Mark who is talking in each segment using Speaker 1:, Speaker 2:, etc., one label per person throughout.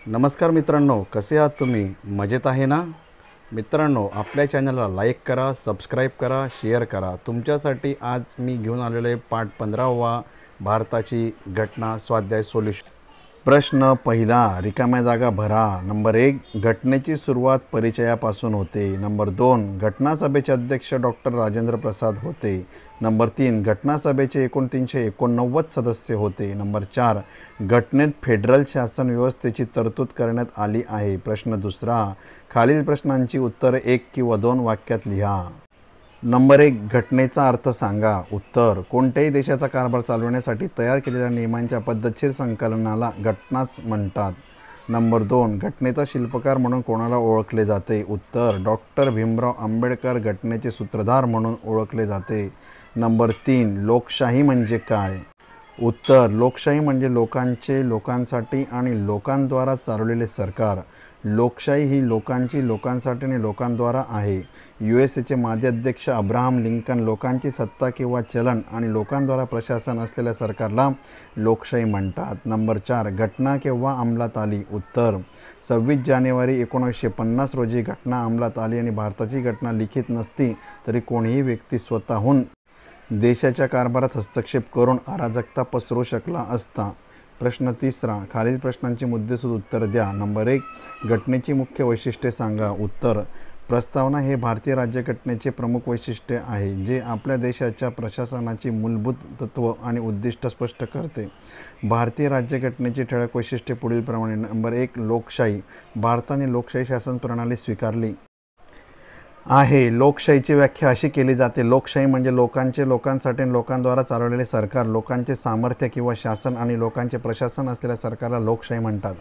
Speaker 1: नमस्कार मित्रांनो, कसे आहात तुम्ही? मजेत आहे ना? मित्रांनो, आपल्या चॅनलला लाईक करा, सबस्क्राईब करा, शेअर करा. तुमच्यासाठी आज मी घेऊन आलेलो आहे पाठ 15वा भारताची घटना स्वाध्याय सोल्युशन. प्रश्न पहिला, रिकाम्या जागा भरा. नंबर 1, घटनेची सुरुवात परिचयापासून होते. नंबर 2, घटनासभेचे अध्यक्ष डॉक्टर राजेंद्र प्रसाद होते. नंबर 3, घटनासभेचे एकूण 389 सदस्य होते. नंबर 4, घटनेत फेडरल शासन व्यवस्थेची तरतूद करण्यात आली आहे. प्रश्न दुसरा, खालील प्रश्नांची उत्तरे 1 किंवा 2 वाक्यात लिहा. नंबर 1, घटनेचा अर्थ सांगा. उत्तर, कोणत्याही देशाचा कारभार चालवण्यासाठी तयार केलेल्या नियमांच्या पद्धतशीर संकलनाला घटनाच म्हणतात. नंबर 2, घटनेचा शिल्पकार म्हणून कोणाला ओळखले जाते? उत्तर, डॉक्टर भीमराव आंबेडकर घटनेचे सूत्रधार म्हणून ओळखले जाते. नंबर 3, लोकशाही म्हणजे काय? उत्तर, लोकशाही म्हणजे लोकांचे, लोकांसाठी आणि लोकांद्वारा चालवलेले सरकार. लोकशाही ही लोकांची, लोकांसाठी आणि लोकांद्वारा आहे. USA माजी अध्यक्ष अब्राहम लिंकन लोकांची सत्ता किंवा चलन आणि लोकांद्वारा प्रशासन असलेल्या सरकारला लोकशाही म्हणतात. नंबर 4, घटना केव्हा अंमलात आली? उत्तर, 26 जानेवारी 1950 रोजी घटना अंमलात आली आणि भारताची घटना लिखित नसती तरी कोणीही व्यक्ती स्वतःहून देशाच्या कारभारात हस्तक्षेप करून अराजकता पसरवू शकला असता. प्रश्न तिसरा, खालील प्रश्नांची मुद्देसूद उत्तर द्या. नंबर 1, घटनेची मुख्य वैशिष्ट्ये सांगा. उत्तर, प्रस्तावना हे भारतीय राज्यघटनेचे प्रमुख वैशिष्ट्य आहे जे आपल्या देशाच्या प्रशासनाची मूलभूत तत्त्व आणि उद्दिष्ट स्पष्ट करते. भारतीय राज्यघटनेची ठळक वैशिष्ट्ये पुढीलप्रमाणे. नंबर 1, लोकशाही. भारताने लोकशाही शासन प्रणाली स्वीकारली आहे. लोकशाहीची व्याख्या अशी केली जाते: लोकशाही म्हणजे लोकांचे, लोकांसाठी आणि लोकांद्वारा चालवलेले सरकार. लोकांचे सामर्थ्य किंवा शासन आणि लोकांचे प्रशासन असलेल्या सरकारला लोकशाही म्हणतात.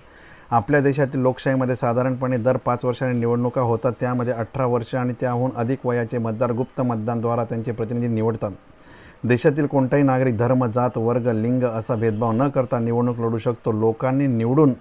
Speaker 1: आपल्या देशातील लोकशाहीमध्ये साधारणपणे दर 5 वर्षांनी निवडणुका होतात. त्यामध्ये 18 वर्ष आणि त्याहून अधिक वयाचे मतदार गुप्त मतदानाद्वारा त्यांचे प्रतिनिधी निवडतात. देशातील कोणताही नागरिक धर्म, जात, वर्ग, लिंग असा भेदभाव न करता निवडणूक लढू शकतो. लोकांनी निवडून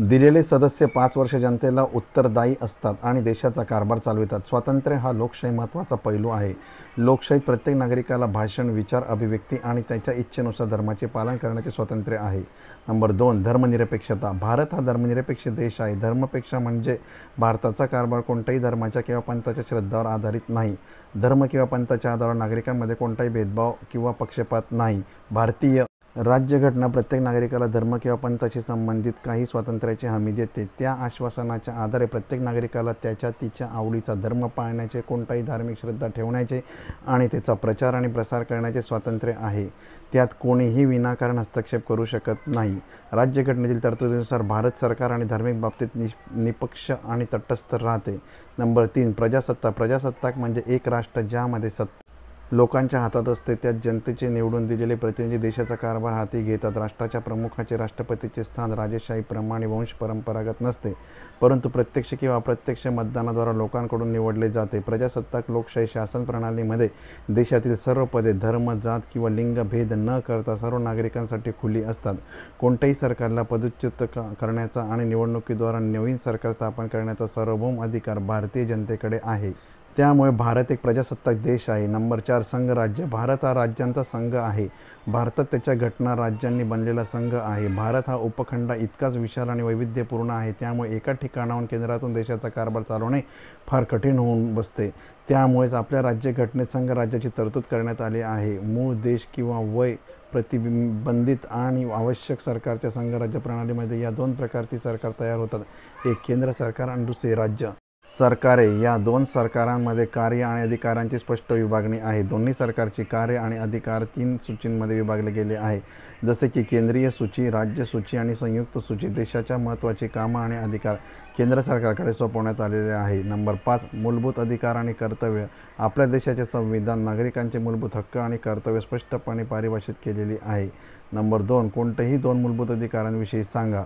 Speaker 1: दिलेले सदस्य 5 वर्ष जनतेला उत्तरदायी असतात आणि देशाचा कारभार चालवितात. स्वातंत्र्य हा लोकशाही महत्त्वाचा पैलू आहे. लोकशाहीत प्रत्येक नागरिकाला भाषण, विचार, अभिव्यक्ती आणि त्याच्या इच्छेनुसार धर्माचे पालन करण्याचे स्वातंत्र्य आहे. नंबर 2, धर्मनिरपेक्षता. भारत हा धर्मनिरपेक्ष देश आहे. धर्मपेक्षा म्हणजे भारताचा कारभार कोणत्याही धर्माच्या किंवा पंथाच्या श्रद्धावर आधारित नाही. धर्म किंवा पंथाच्या आधारावर नागरिकांमध्ये कोणताही भेदभाव किंवा पक्षपात नाही. भारतीय राज्यघटना प्रत्येक नागरिकाला धर्म किंवा पंथाशी संबंधित काही स्वातंत्र्याची हमी देते. त्या आश्वासनाच्या आधारे प्रत्येक नागरिकाला त्याच्या-तिच्या आवडीचा धर्म पाळण्याचे, कोणताही धार्मिक श्रद्धा ठेवण्याचे आणि त्याचा प्रचार आणि प्रसार करण्याचे स्वातंत्र्य आहे. त्यात कोणीही विनाकारण हस्तक्षेप करू शकत नाही. राज्यघटनेतील तरतुदीनुसार भारत सरकार आणि धार्मिक बाबतीत निष्पक्ष आणि तटस्थ राहते. नंबर 3, प्रजासत्ताक. प्रजासत्ताक म्हणजे एक राष्ट्र ज्यामध्ये सत्ता लोकांच्या हातात असते. त्यात जनतेचे निवडून दिलेले प्रतिनिधी देशाचा कारभार हाती घेतात. राष्ट्राच्या प्रमुखाचे राष्ट्रपतीचे स्थान राजेशाहीप्रमाणे वंशपरंपरागत नसते, परंतु प्रत्यक्ष किंवा अप्रत्यक्ष मतदानाद्वारे लोकांकडून निवडले जाते. प्रजासत्ताक लोकशाही शासन प्रणालीमध्ये देशातील सर्व पदे धर्म, जात किंवा लिंग भेद न करता सर्व नागरिकांसाठी खुली असतात. कोणत्याही सरकारला पदच्युत करण्याचा आणि निवडणुकीद्वारे नवीन सरकार स्थापन करण्याचा सार्वभौम अधिकार भारतीय जनतेकडे आहे. त्यामुळे भारत एक प्रजासत्ताक देश आहे. नंबर 4, संघराज्य. भारत हा राज्यांचा संघ आहे. भारतात त्याच्या घटना राज्यांनी बनलेला संघ आहे. भारत हा उपखंड इतकाच विशाल आणि वैविध्यपूर्ण आहे. त्यामुळे एका ठिकाणाहून केंद्रातून देशाचा कारभार चालवणे फार कठीण होऊन बसते. त्यामुळेच आपल्या राज्यघटनेत संघराज्याची तरतूद करण्यात आली आहे. मूळ देश किंवा वय प्रतिबंधित आणि आवश्यक सरकारच्या संघराज्य प्रणालीमध्ये या 2 प्रकारची सरकार तयार होतात: एक केंद्र सरकार आणि दुसरे राज्य सरकारे. या 2 सरकारांमध्ये कार्य आणि अधिकारांची स्पष्ट विभागणी आहे. दोन्ही सरकारची कार्य आणि अधिकार 3 सूचींमध्ये विभागले गेले आहे, जसे की केंद्रीय सूची, राज्य सूची आणि संयुक्त सूची. देशाच्या महत्त्वाची कामं आणि अधिकार केंद्र सरकारकडे सोपवण्यात आलेले आहे. नंबर 5, मूलभूत अधिकार आणि कर्तव्य. आपल्या देशाचे संविधान नागरिकांचे मूलभूत हक्क आणि कर्तव्य स्पष्टपणे परिभाषित केलेली आहे. नंबर 2, कोणत्याही 2 मूलभूत अधिकारांविषयी सांगा.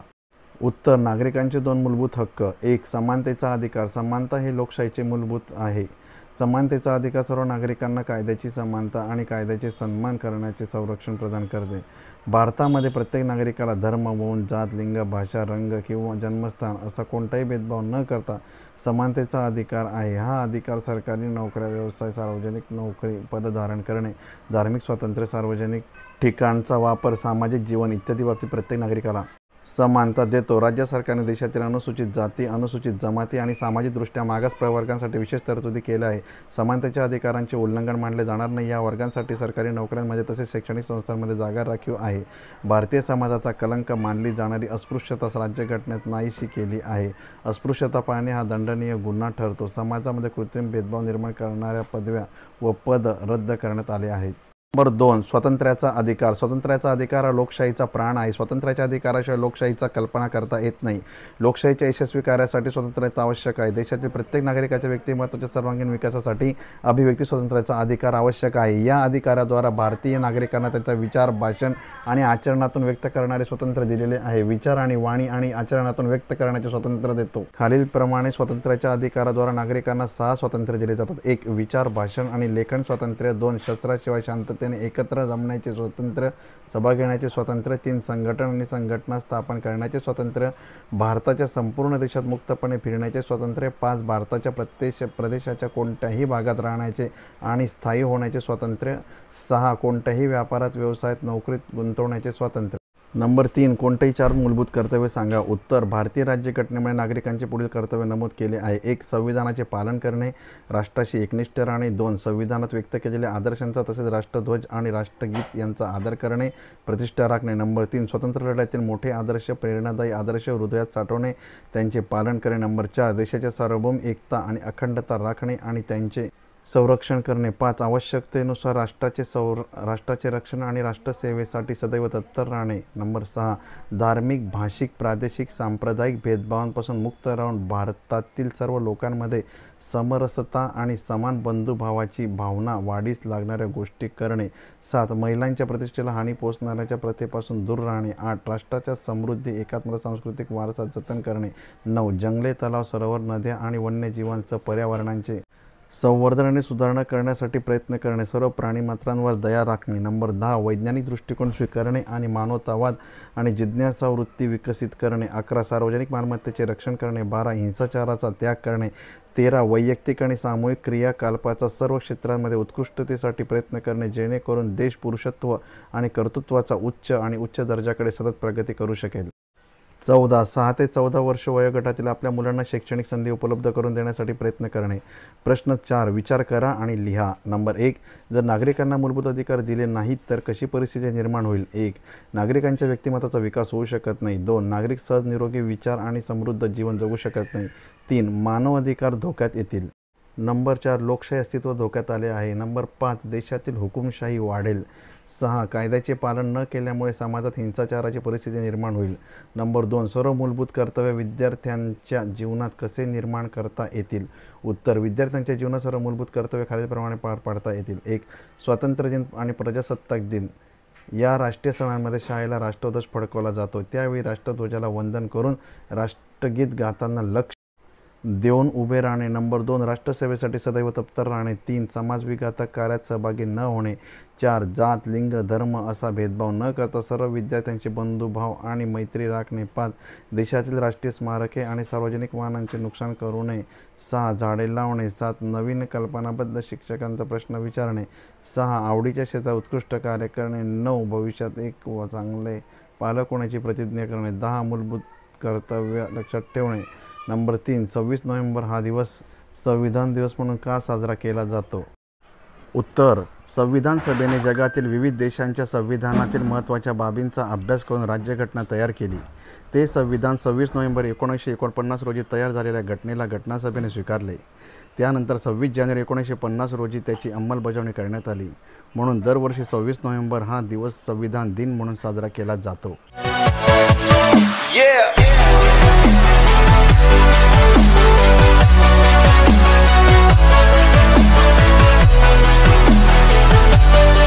Speaker 1: उत्तर, नागरिकांचे 2 मूलभूत हक्क. 1, समानतेचा अधिकार. समानता हे लोकशाहीचे मूलभूत आहे. समानतेचा अधिकार सर्व नागरिकांना कायद्याची समानता आणि कायद्याचे सन्मान करण्याचे संरक्षण प्रदान करते. भारतामध्ये प्रत्येक नागरिकाला धर्म, वंश, जात, लिंग, भाषा, रंग किंवा जन्मस्थान असा कोणताही भेदभाव न करता समानतेचा अधिकार आहे. हा अधिकार सरकारी नोकऱ्या, व्यवसाय, सार्वजनिक नोकरी, पद धारण करणे, धार्मिक स्वातंत्र्य, सार्वजनिक ठिकाणचा वापर, सामाजिक जीवन इत्यादी बाबतीत प्रत्येक नागरिकाला समानता देतो। राज्य सरकारने देशातील अनुसूचित जाती, अनुसूचित जमाती आणि सामाजिकदृष्ट्या मागास प्रवर्गांसाठी विशेष तरतुदी केल्या आहे। समानतेच्या अधिकारांचे उल्लंघन मानले जाणार नाही। या वर्गांसाठी सरकारी नोकऱ्यांमध्ये तसेच शैक्षणिक संस्थांमध्ये जागा राखीव आहे। भारतीय समाजाचा कलंक मानली जाणारी अस्पृश्यता राज्यघटनेत नाहीशी केली आहे। अस्पृश्यता पाळणे हा दंडनीय गुन्हा ठरतो। समाजामध्ये कृत्रिम भेदभाव निर्माण करणाऱ्या पदव्या व पद रद्द करण्यात आले आहेत। नंबर 2, स्वातंत्र्याचा अधिकार। स्वातंत्र्याचा अधिकार हा लोकशाहीचा प्राण आहे। स्वातंत्र्याच्या अधिकाराशिवाय लोकशाहीचा कल्पना करता येत नाही। लोकशाहीच्या यशस्वी कार्यासाठी स्वातंत्र्य आवश्यक आहे। देशातील प्रत्येक नागरिकाच्या व्यक्तिमत्त्वाच्या सर्वांगीण विकासासाठी अभिव्यक्ती स्वातंत्र्याचा अधिकार आवश्यक आहे। या अधिकाराद्वारा भारतीय नागरिकांना त्यांचा विचार, भाषण आणि आचरणातून व्यक्त करणारे स्वातंत्र्य दिलेले आहे। विचार आणि वाणी आणि आचरणातून व्यक्त करण्याचे स्वातंत्र्य देतो। खालीलप्रमाणे स्वातंत्र्याच्या अधिकाराद्वारा नागरिकांना 6 स्वातंत्र्य दिले जातात। 1. विचार, भाषण आणि लेखन स्वातंत्र्य। 2. शस्त्राशिवाय शांततेने एकत्र जमण्याचे स्वातंत्र्य, सभा घेण्याचे स्वातंत्र्य। 3. संघटन आणि संघटना स्थापन करण्याचे स्वातंत्र्य। भारताच्या संपूर्ण देशात मुक्तपणे फिरण्याचे स्वातंत्र्य। 5. भारताच्या प्रदेशाच्या कोणत्याही भागात राहण्याचे आणि स्थायी होण्याचे स्वातंत्र्य। 6. कोणत्याही व्यापारात, व्यवसायात, नोकरीत गुंतवण्याचे स्वातंत्र्य। नंबर 3, कोणतेही 4 मूलभूत कर्तव्य सांगा। उत्तर, भारतीय राज्यघटनेमध्ये नागरिकांचे पुढील कर्तव्य नमूद केले आहे। 1. संविधानाचे पालन करणे, राष्ट्राशी एकनिष्ठ राहणे। 2. संविधानात व्यक्त केलेल्या आदर्शांचा तसेच राष्ट्रध्वज आणि राष्ट्रगीत यांचा आदर करणे, प्रतिष्ठा राखणे। नंबर 3, स्वातंत्र्य लढ्यातील मोठे आदर्श, प्रेरणादायी आदर्श हृदयात साठवणे, त्यांचे पालन करणे। नंबर 4, देशाच्या सार्वभौम एकता आणि अखंडता राखणे आणि त्यांचे संरक्षण करणे। 5. आवश्यकतेनुसार राष्ट्राचे रक्षण आणि राष्ट्रसेवेसाठी सदैव तत्पर राहणे। नंबर 6, धार्मिक, भाषिक, प्रादेशिक, सांप्रदायिक भेदभावांपासून मुक्त राहून भारतातील सर्व लोकांमध्ये समरसता आणि समान बंधुभावाची भावना वाढीस लागणाऱ्या गोष्टी करणे। 7. महिलांच्या प्रतिष्ठेला हानी पोहोचणाऱ्या प्रथेपासून दूर राहणे। 8. राष्ट्राच्या समृद्धी, एकात्मता, सांस्कृतिक वारसा जतन करणे। 9. जंगले, तलाव, सरोवर, नद्या आणि वन्यजीवांसह पर्यावरणाचे संवर्धन आणि सुधारणा करण्यासाठी प्रयत्न करणे। सर्व प्राणीमात्रांवर दया राखणे। नंबर 10, वैज्ञानिक दृष्टिकोन स्वीकारणे आणि मानवतावाद आणि जिज्ञासा वृत्ती विकसित करणे। 11, सार्वजनिक मालमत्तेचे रक्षण करणे। 12, हिंसाचाराचा त्याग करणे। 13, वैयक्तिक आणि सामूहिक क्रियाकलापाचा सर्व क्षेत्रांमध्ये उत्कृष्टतेसाठी प्रयत्न करणे, जेणेकरून देश पुरुषत्व आणि कर्तृत्वाचा उच्च दर्जाकडे सतत प्रगती करू शकेल। 14, 6 ते 14 वर्ष वयोगटातील आपल्या मुलांना शैक्षणिक संधी उपलब्ध करून देण्यासाठी प्रयत्न करणे। प्रश्न 4, विचार करा आणि लिहा। नंबर 1, जर नागरिकांना मूलभूत अधिकार दिले नाहीत तर कशी परिस्थिती निर्माण होईल? 1. नागरिकांच्या व्यक्तिमत्त्वाचा विकास होऊ शकत नाही। 2. नागरिक सहज निरोगी विचार आणि समृद्ध जीवन जगू शकत नाही। 3. मानव अधिकार धोक्यात येतील। नंबर 4, लोकशाही अस्तित्व धोक्यात आले आहे। नंबर 5, देशातील हुकुमशाही वाढेल। 6, कायद्याचे पालन न केल्यामुळे समाजात हिंसाचाराची परिस्थिती निर्माण होईल। नंबर 2, सर्व मूलभूत कर्तव्य विद्यार्थ्यांच्या जीवनात कसे निर्माण करता येतील? उत्तर, विद्यार्थ्यांच्या जीवनात सर्व मूलभूत कर्तव्य खालीलप्रमाणे पार पाडता येतील। 1. स्वातंत्र्य दिन आणि प्रजासत्ताक दिन या राष्ट्रीय सणांमध्ये शाळेला राष्ट्रध्वज फडकवला जातो। त्यावेळी राष्ट्रध्वजाला वंदन करून राष्ट्रगीत गाताना लक्ष देऊन उभे राहणे। नंबर 2, राष्ट्रसेवेसाठी सदैव तत्पर राहणे। 3, समाजविघातक कार्यात सहभागी न होणे। 4, जात, लिंग, धर्म असा भेदभाव न करता सर्व विद्यार्थ्यांचे बंधुभाव आणि मैत्री राखणे। 5, देशातील राष्ट्रीय स्मारके आणि सार्वजनिक वाहनांचे नुकसान करू नये। 6, झाडे लावणे। 7, नवीन कल्पनाबद्ध शिक्षकांचा प्रश्न विचारणे। 6, आवडीच्या क्षेत्रात उत्कृष्ट कार्य करणे। 9, भविष्यात एक चांगले पालक होण्याची प्रतिज्ञा करणे। 10, मूलभूत कर्तव्य लक्षात ठेवणे। नंबर 3, 26 नोव्हेंबर हा दिवस संविधान दिवस म्हणून का साजरा केला जातो? उत्तर, संविधान सभेने जगातील विविध देशांच्या संविधानातील महत्त्वाच्या बाबींचा अभ्यास करून राज्यघटना तयार केली। ते संविधान 26 नोव्हेंबर 1949 रोजी तयार झालेल्या घटनेला घटनासभेने स्वीकारले। त्यानंतर 26 जानेवारी 1950 रोजी त्याची अंमलबजावणी करण्यात आली। म्हणून दरवर्षी 26 नोव्हेंबर हा दिवस संविधान दिन म्हणून साजरा केला जातो।